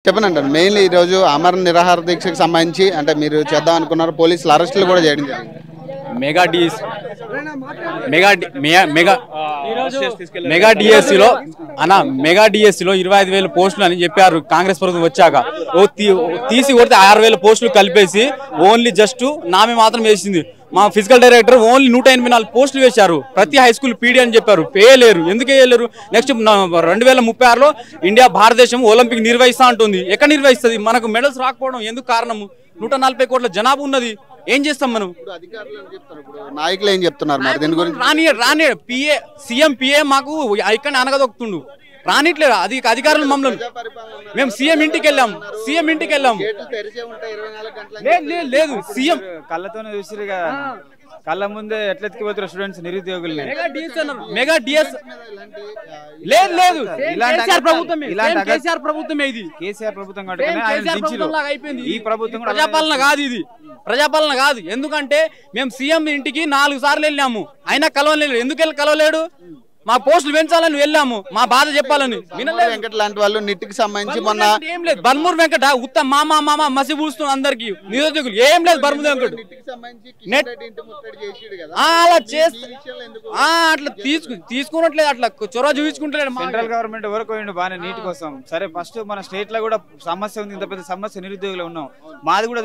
చెప్పనండి మెయిన్లీ ఈరోజు అమర నిరాహార దీక్షకు సంబంధించి అంటే మీరు చేద్దాం అనుకున్నారు, పోలీసులు అరెస్టులు కూడా చేయడం జరిగింది. Mega DS mega mega mega డిఎస్సిలో అన్న మెగా డిఎస్సిలో 25,000 పోస్టులు అని చెప్పారు కాంగ్రెస్ ప్రభుత్వం వచ్చాక. తీసి కొడితే 6,000 పోస్టులు కలిపేసి ఓన్లీ జస్ట్ నామే మాత్రం వేసింది. మా ఫిజికల్ డైరెక్టర్ ఓన్లీ 184 పోస్టులు వేశారు. ప్రతి హై స్కూల్ పీడీ అని చెప్పారు, వేయలేరు. ఎందుకు వేయలేరు? నెక్స్ట్ 2036లో ఇండియా భారతదేశం ఒలింపిక్ నిర్వహిస్తా ఉంటుంది. ఎక్కడ నిర్వహిస్తుంది? మనకు మెడల్స్ రాకపోవడం ఎందుకు కారణము? 140 కోట్ల జనాభా ఉన్నది, ఏం చేస్తాం మనం? నాయకులు ఏం చెప్తున్నారు మరి దీని గురించి? రాని పిఏ సీఎం పిఏ మాకు ఇక్కడ అనగదొక్కుతుండు, రానిట్లేదు అధికారులు మమ్మల్ని. మేము సీఎం ఇంటికి వెళ్ళాం లేదు సీఎం కళ్ళతోనే చూసిరుగా, కళ్ళ ముందే ఎట్లెత్తికిపోతారు స్టూడెంట్స్ నిరుద్యోగుల్ని. మెగా డిఎస్ లేదు కేసీఆర్ ప్రభుత్వమే ఇది. కేసీఆర్ ప్రభుత్వం అయిపోయింది. ఈ ప్రభుత్వం ప్రజాపాలన కాదు. ఎందుకంటే మేము సీఎం ఇంటికి 4 సార్లు వెళ్ళాము, అయినా కలవలేదు. ఎందుకు కలవలేడు? మా పోస్టులు పెంచాలని వెళ్ళాము, మా బాధ చెప్పాలని. వెంకట లాంటి వాళ్ళు నిట్టికి సంబంధించి మొన్న ఏం లేదు. బర్మూర్ వెంకట ఉత్త మామ మసి పూస్తున్న అందరికి నిరుద్యోగులు ఏం లేదు. బర్మూర్ వెంకట అలా అట్లా తీసుకున్నట్లేదు, అట్లా చొరవ చూపించుకుంటలేదు. సెంట్రల్ గవర్నమెంట్ వరకు బాగానే నీటి కోసం. సరే ఫస్ట్ మన స్టేట్ లో కూడా సమస్య ఉంది, ఇంత పెద్ద సమస్య నిరుద్యోగులు ఉన్నాం. మాది కూడా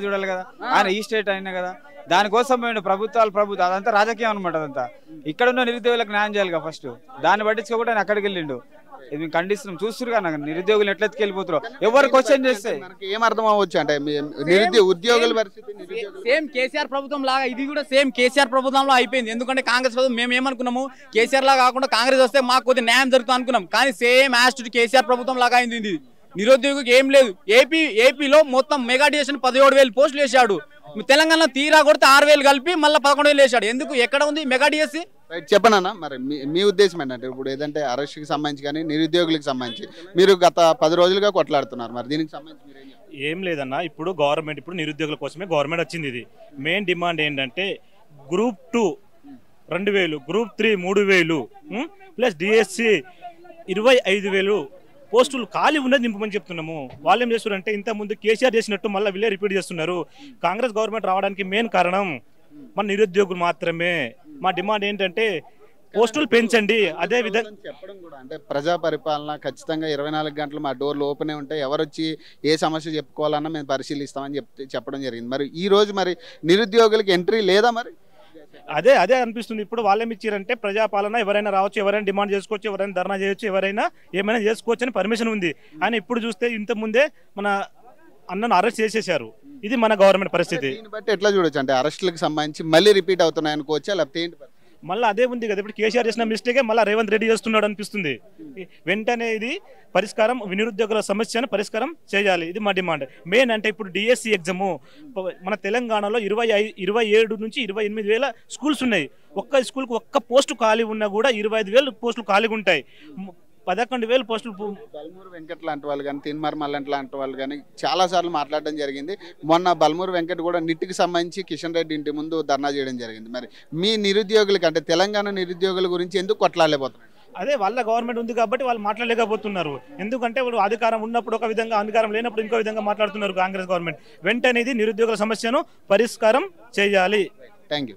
చూడాలి కదా. ఆయన ఈ స్టేట్ అయినా కదా, దానికోసం ప్రభుత్వాలు అదంతా రాజకీయం అనమాట. అదంతా ఇక్కడ ఉన్న నిరుద్యోగులకు న్యాయం చేయాలి ఫస్ట్. దాన్ని పట్టించుకోకుండా ఆయన అక్కడికి వెళ్ళిండు. ఇది మేము ఖండిస్తున్నాం. చూస్తున్నారు కదా నిరుద్యోగులు ఎట్లెత్తికి వెళ్ళిపోతారు. ఎవరు క్వశ్చన్ చేస్తే ఏం అర్థం అవ్వచ్చు అంటే ఉద్యోగుల పరిస్థితి సేమ్ కేసీఆర్ ప్రభుత్వం లాగా ఇది కూడా సేమ్ కేసీఆర్ ప్రభుత్వంలో అయిపోయింది. ఎందుకంటే కాంగ్రెస్ ప్రభుత్వం మేము ఏమనుకున్నాము, కేసీఆర్ లాగా కాకుండా కాంగ్రెస్ వస్తే మాకు కొద్దిగా న్యాయం జరుగుతుంది అనుకున్నాం. కానీ సేమ్ యాజ్ టు కేసీఆర్ ప్రభుత్వం లాగా అయింది ఇది. నిరుద్యోగికి ఏం లేదు. ఏపీలో మొత్తం మెగా డిఎస్సిని 17,000 పోస్టులు వేసాడు. తెలంగాణ తీరా కొడితే 6,000 కలిపి మళ్ళీ 11,000 వేసాడు. ఎందుకు? ఎక్కడ ఉంది మెగా డిఎస్సి? చెప్పనన్నా మరి మీ ఉద్దేశం ఏంటంటే ఇప్పుడు ఏదంటే అరెస్ట్కి సంబంధించి కానీ నిరుద్యోగులకు సంబంధించి మీరు గత 10 రోజులుగా కొట్లాడుతున్నారు, మరి దీనికి సంబంధించి ఏం లేదన్నా. ఇప్పుడు గవర్నమెంట్ ఇప్పుడు నిరుద్యోగుల కోసమే గవర్నమెంట్ వచ్చింది. ఇది మెయిన్ డిమాండ్ ఏంటంటే గ్రూప్ 2 2,000, గ్రూప్ 3 3,000 ప్లస్ డిఎస్సి 25,000 పోస్టులు ఖాళీ ఉన్నది నింపమని చెప్తున్నాము. వాళ్ళు ఏం చేస్తున్నారంటే ఇంతకుముందు కేసీఆర్ చేసినట్టు మళ్ళీ వీళ్ళే రిపీట్ చేస్తున్నారు. కాంగ్రెస్ గవర్నమెంట్ రావడానికి మెయిన్ కారణం మన నిరుద్యోగులు మాత్రమే. మా డిమాండ్ ఏంటంటే పోస్టులు పెంచండి. అదే విధంగా చెప్పడం కూడా అంటే ప్రజా పరిపాలన ఖచ్చితంగా 24 గంటలు మా డోర్లు ఓపెన్ ఉంటాయి, ఎవరు వచ్చి ఏ సమస్య చెప్పుకోవాలన్నా మేము పరిశీలిస్తామని చెప్పడం జరిగింది. మరి ఈ రోజు మరి నిరుద్యోగులకి ఎంట్రీ లేదా? మరి అదే అనిపిస్తుంది. ఇప్పుడు వాళ్ళేమి ఇచ్చారంటే ప్రజాపాలన, ఎవరైనా రావచ్చు, ఎవరైనా డిమాండ్ చేసుకోవచ్చు, ఎవరైనా ధర్నా చేయొచ్చు, ఎవరైనా ఏమైనా చేసుకోవచ్చు అని పర్మిషన్ ఉంది. అని ఇప్పుడు చూస్తే ఇంతకుముందే మన అన్నను అరెస్ట్ చేసేసారు. ఇది మన గవర్నమెంట్ పరిస్థితి. దీన్ని బట్టి ఎట్లా చూడొచ్చు అంటే అరెస్టులకు సంబంధించి మళ్ళీ రిపీట్ అవుతున్నాయి అనుకోవచ్చా, లేకపోతే ఏంటి? మళ్ళీ అదే ఉంది కదా, ఇప్పుడు కేసీఆర్ చేసిన మిస్టేకే మళ్ళీ రేవంత్ రెడ్డి చేస్తున్నాడు అనిపిస్తుంది. వెంటనే ఇది పరిష్కారం, నిరుద్యోగుల సమస్యను పరిష్కారం చేయాలి. ఇది మా డిమాండ్ మెయిన్. అంటే ఇప్పుడు డిఎస్సి ఎగ్జామ్ మన తెలంగాణలో 27 నుంచి 28,000 స్కూల్స్ ఉన్నాయి. ఒక్క స్కూల్కి ఒక్క పోస్టు ఖాళీ ఉన్నా కూడా 25,000 పోస్టులు ఖాళీగా ఉంటాయి. 11,000 పోస్టులు. బల్మూరు వెంకట్ లాంటి వాళ్ళు కానీ తిన్మార్ మల్లెంట్ లాంటి వాళ్ళు కానీ చాలా సార్లు మాట్లాడడం జరిగింది. మొన్న బల్మూరు వెంకట్ కూడా నిట్టికి సంబంధించి కిషన్ రెడ్డి ఇంటి ముందు ధర్నా చేయడం జరిగింది. మరి మీ నిరుద్యోగులకి అంటే తెలంగాణ నిరుద్యోగుల గురించి ఎందుకు కొట్లాడలేకపోతున్నారు? అదే వాళ్ళ గవర్నమెంట్ ఉంది కాబట్టి వాళ్ళు మాట్లాడలేకపోతున్నారు. ఎందుకంటే వాళ్ళు అధికారం ఉన్నప్పుడు ఒక విధంగా, అధికారం లేనప్పుడు ఇంకో విధంగా మాట్లాడుతున్నారు కాంగ్రెస్ గవర్నమెంట్. వెంటనే నిరుద్యోగుల సమస్యను పరిష్కారం చేయాలి. Thank you.